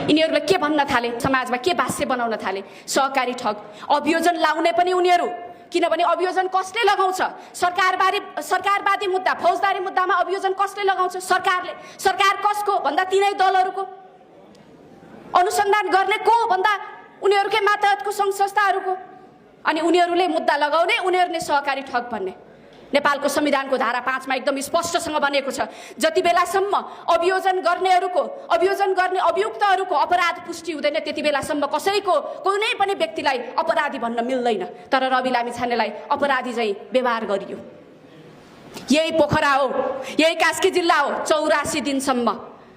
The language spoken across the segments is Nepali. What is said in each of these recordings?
यिनीहरूले के भन्न थाले, समाजमा के भाष्य बनाउन थाले? सहकारी ठग, अभियोजन लाउने पनि उनीहरू। किनभने अभियोजन कसले लगाउँछ? सरकारवादी मुद्दा, फौजदारी मुद्दामा अभियोजन कसले लगाउँछ? सरकारले। सरकार कसको भन्दा तिनै दलहरूको। अनुसन्धान गर्ने को भन्दा उनीहरूकै मातहतको सङ्घ संस्थाहरूको। अनि उनीहरूले मुद्दा लगाउने, उनीहरूले सहकारी ठग भन्ने। नेपालको संविधानको धारा 5 मा एकदम स्पष्टसँग बनेको छ, जति बेलासम्म अभियोजन गर्ने अभियुक्तहरूको अपराध पुष्टि हुँदैन त्यति बेलासम्म कसैको कुनै पनि व्यक्तिलाई अपराधी भन्न मिल्दैन। तर रवि लामिछानेलाई अपराधी चाहिँ व्यवहार गरियो। यही पोखरा हो, यही कास्की जिल्ला हो। 84 दिनसम्म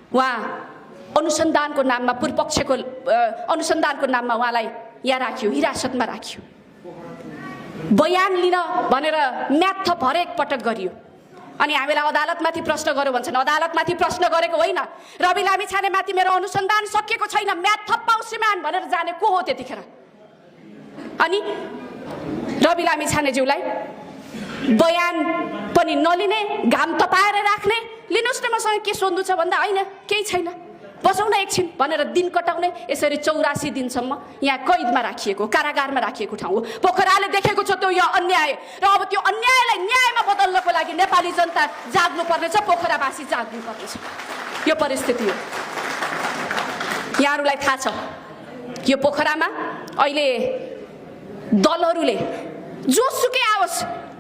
उहाँ अनुसन्धानको नाममा, पूर्वपक्षको अनुसन्धानको नाममा उहाँलाई यहाँ राखियो, हिरासतमा राखियो। बयान लिन भनेर म्याद थप हरेक पटक गरियो। अनि हामीलाई अदालतमाथि प्रश्न गर्यो भन्छन्। अदालतमाथि प्रश्न गरेको होइन, रवि लामिछानेमाथि मेरो अनुसन्धान सकिएको छैन, म्याद थप पाऊ श्रीमान भनेर जाने को हो त्यतिखेर? अनि रवि लामिछानेज्यूलाई बयान पनि नलिने, घाम तपाएर राख्ने, लिनुहोस् न मसँग के सोध्नु छ भन्दा होइन केही छैन, बसौँ न एकछिन भनेर दिन कटाउने। यसरी 84 दिनसम्म यहाँ कैदमा राखिएको, कारागारमा राखिएको ठाउँ हो। पोखराले देखेको छ त्यो यहाँ अन्याय, र अब त्यो अन्यायलाई न्यायमा बदल्नको लागि नेपाली जनता जाग्नु पर्नेछ, पोखरावासी जाग्नु पर्नेछ। यो परिस्थिति हो। यहाँहरूलाई थाहा छ यो पोखरामा अहिले दलहरूले जोसुकै आओस्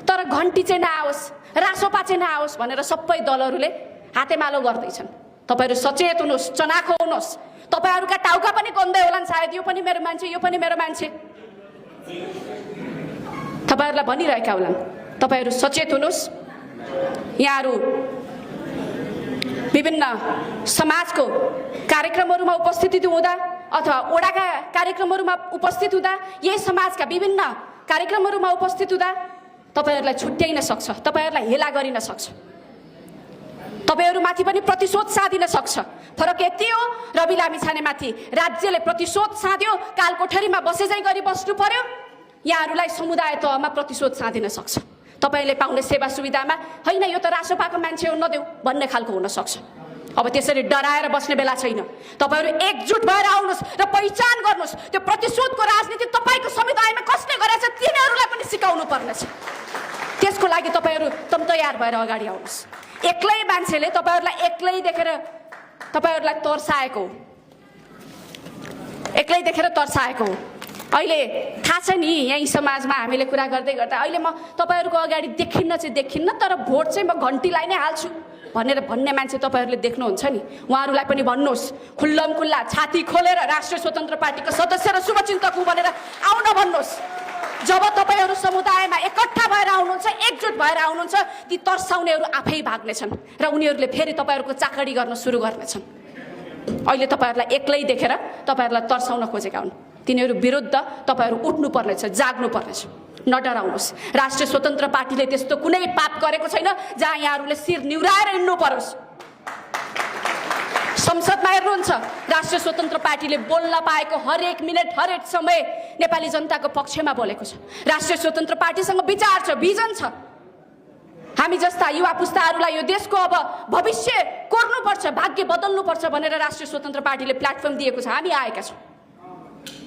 तर घन्टी चाहिँ नआओस्, रासोपा चाहिँ नआओस् भनेर सबै दलहरूले हातेमालो गर्दैछन्। तपाईहरु सचेत हुनुहोस्, चनाखो हुनुहोस्। तपाईहरुका टाउका पनि गन्दै होलान् सायद, यो पनि मेरो मान्छे, यो पनि मेरो मान्छे, तपाईहरुलाई भनिरहेका होलान्। तपाईहरु सचेत हुनुहोस्। यहाँहरु विभिन्न समाजको कार्यक्रमहरुमा उपस्थित हुँदा अथवा ओडाका कार्यक्रमहरुमा उपस्थित हुँदा, यही समाजका विभिन्न कार्यक्रमहरुमा उपस्थित हुँदा तपाईहरुलाई छुट्याइन सक्छ, तपाईहरुलाई हेला गरिन सक्छ, तपाईहरुमाथि पनि प्रतिशोध साधिन सक्छ। फरक यति हो, रवि लामिछानेमाथि राज्यले प्रतिशोध साध्यो, कालकोठरीमा बसेझै गरी बस्नु पर्यो। यहाँहरुलाई समुदाय तहमा प्रतिशोध साधिन सक्छ। तपाईले पाउने सेवा सुविधामा हैन यो त रासोपाको मान्छे हो नदेऊ भन्ने खालको हुन सक्छ। अब त्यसरी डराएर बस्ने बेला छैन। तपाईहरु एकजुट भएर आउनुस् र पहिचान गर्नुस् त्यो प्रतिशोधको राजनीति तपाईको समुदायमा कसले गरेछ तिनीहरुलाई पनि सिकाउनु पर्नेछ। त्यसको लागि तपाईहरु तम तयार भएर अगाडि आउनुस्। एक्लै मान्छेले तपाईहरुलाई एक्लै देखेर तपाईहरुलाई तर्साएको हो, एक्लै देखेर तर्साएको हो। अहिले थाहा छ नि यही समाजमा हामीले कुरा गर्दै गर्दा अहिले म तपाईहरुको अगाडि देखिन्न तर भोट चाहिँ म घन्टीलाई नै हाल्छु भनेर भन्ने मान्छे तपाईहरुले देख्नुहुन्छ नि, उहाँहरुलाई पनि भन्नुहोस् खुल्लम खुल्ला छाती खोलेर राष्ट्रिय स्वतन्त्र पार्टीको सदस्य र शुभचिन्तक हुँ भनेर आउन भन्नुहोस्। जब तपाईहरु समुदायमा एकट्ठा भएर आउनुहुन्छ, एकजुट भएर आउनुहुन्छ, ती तर्साउनेहरु आफै भाग्नेछन् र उनीहरुले फेरि तपाईहरुको चाकडी गर्न सुरु गर्नेछन्। अहिले तपाईहरुलाई एक्लै देखेर तपाईहरुलाई तर्साउन खोजेका हुन्। तिनीहरु विरुद्ध तपाईहरु उठ्नु पर्नेछ, जाग्नु पर्नेछ। नडराउनुस्। राष्ट्रिय स्वतन्त्र पार्टीले त्यस्तो कुनै पाप गरेको छैन जहाँ यहाँहरुले शिर निउराएर हिँड्नु परोस्। संसदमा हेर्नुहुन्छ राष्ट्रिय स्वतन्त्र पार्टीले बोल्न पाएको हरेक मिनेट हरेक समय नेपाली जनताको पक्षमा बोलेको छ। राष्ट्रिय स्वतन्त्र पार्टीसँग विचार छ, भिजन छ। हामी जस्ता युवा पुस्ताहरूलाई यो देशको अब भविष्य कोर्नुपर्छ, भाग्य बदल्नुपर्छ भनेर राष्ट्रिय स्वतन्त्र पार्टीले प्लेटफर्म दिएको छ। हामी आएका छौँ।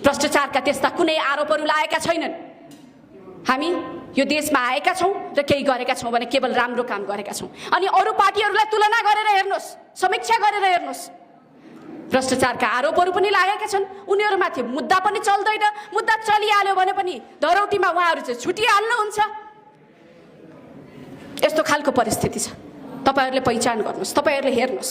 भ्रष्टाचारका त्यस्ता कुनै आरोपहरू लागेका छैनन्। हामी यो देशमा आएका छौँ र केही गरेका छौँ भने केवल राम्रो काम गरेका छौँ। अनि अरू पार्टीहरूलाई तुलना गरेर हेर्नुहोस्, समीक्षा गरेर हेर्नुहोस्। भ्रष्टाचारका आरोपहरू पनि लागेका छन्, उनीहरूमाथि मुद्दा पनि चल्दैन। मुद्दा चलिहाल्यो भने पनि धरौटीमा उहाँहरू चाहिँ छुटिहाल्नुहुन्छ। यस्तो खालको परिस्थिति छ। तपाईहरुले पहिचान गर्नुस्, तपाईहरुले हेर्नुस्।